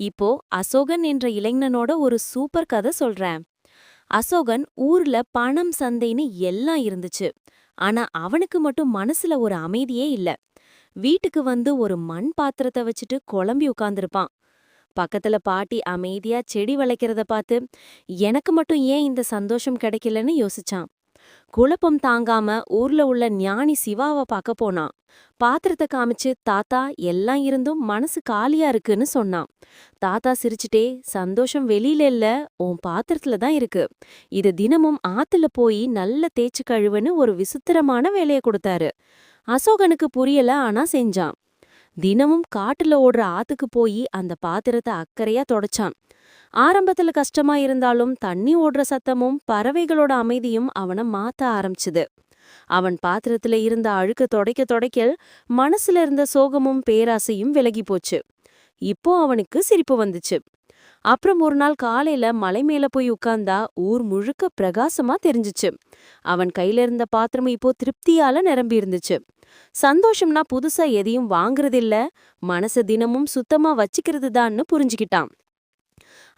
இப்போ அசோகன் என்ற இளைஞனோட ஒரு சூப்பர் கதை சொல்றேன். அசோகன் ஊர்ல பணம் சந்தைன்னு எல்லாம் இருந்துச்சு. ஆனா அவனுக்கு மட்டும் மனசுல ஒரு அமைதியே இல்ல. வீட்டுக்கு வந்து ஒரு மண் பாத்திரத்தை வச்சுட்டு குழம்பி உட்கார்ந்திருப்பான். பக்கத்துல பாட்டி அமைதியா செடி வளைக்கிறத பார்த்து எனக்கு மட்டும் ஏன் இந்த சந்தோஷம் கிடைக்கலன்னு யோசிச்சான். குழப்பம் தாங்காம ஊர்ல உள்ள ஞானி சிவாவ பார்க்க போனான். பாத்திரத்தை காமிச்சு தாத்தா எல்லாம் இருந்தும் மனசு காலியா இருக்குன்னு சொன்னான். தாத்தா சிரிச்சுட்டே சந்தோஷம் வெளியில இல்ல, உன் பாத்திரத்துல தான் இருக்கு. இது தினமும் ஆத்துல போய் நல்ல தேய்ச்சு கழுவுன்னு ஒரு விசித்திரமான வேலைய கொடுத்தாரு. அசோகனுக்கு புரியல, ஆனா செஞ்சான். தினமும் காட்டுல ஓடுற ஆத்துக்கு போய் அந்த பாத்திரத்தை அக்கறையா தொடச்சான். ஆரம்பத்துல கஷ்டமா இருந்தாலும் தண்ணி ஓடுற சத்தமும் பறவைகளோட அமைதியும் அவனை மாத்த ஆரம்பிச்சுது. அவன் பாத்திரத்துல இருந்த அழுக்க தொடைக்க தொடைக்க மனசுல இருந்த சோகமும் பேராசையும் விலகி போச்சு. இப்போ அவனுக்கு சிரிப்பு வந்துச்சு. அப்புறம் ஒரு நாள் காலையில மலை மேல போய் உட்கார்ந்தா ஊர் முழுக்க பிரகாசமா தெரிஞ்சுச்சு. அவன் கையில இருந்த பாத்திரம் இப்போ திருப்தியால நிரம்பி இருந்துச்சு. சந்தோஷம்னா புதுசா எதையும் வாங்குறதில்ல, மனச தினமும் சுத்தமா வச்சுக்கிறது தான்னு புரிஞ்சுக்கிட்டான்.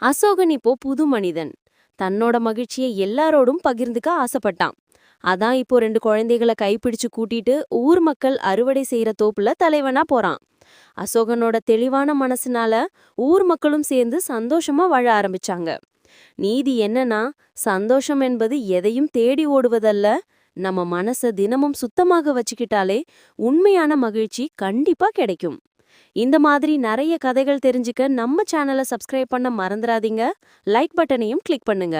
அசோகன் இப்போ புது மனிதன். தன்னோட மகிழ்ச்சியை எல்லாரோடும் பகிர்ந்துக்க ஆசைப்பட்டான். அதான் இப்போ 2 குழந்தைகளை கைப்பிடிச்சு கூட்டிட்டு ஊர் மக்கள் அறுவடை செய்யற தோப்புல தலைவனா போறான். அசோகனோட தெளிவான மனசுனால ஊர் மக்களும் சேர்ந்து சந்தோஷமா வாழ ஆரம்பிச்சாங்க. நீதி என்னன்னா, சந்தோஷம் என்பது எதையும் தேடி ஓடுவதல்ல, நம்ம மனச தினமும் சுத்தமாக வச்சுக்கிட்டாலே உண்மையான மகிழ்ச்சி கண்டிப்பா கிடைக்கும். இந்த மாதிரி நிறைய கதைகள் தெரிஞ்சுக்க நம்ம சேனலை சப்ஸ்கிரைப் பண்ண மறந்துடாதீங்க. லைக் பட்டனையும் கிளிக் பண்ணுங்க.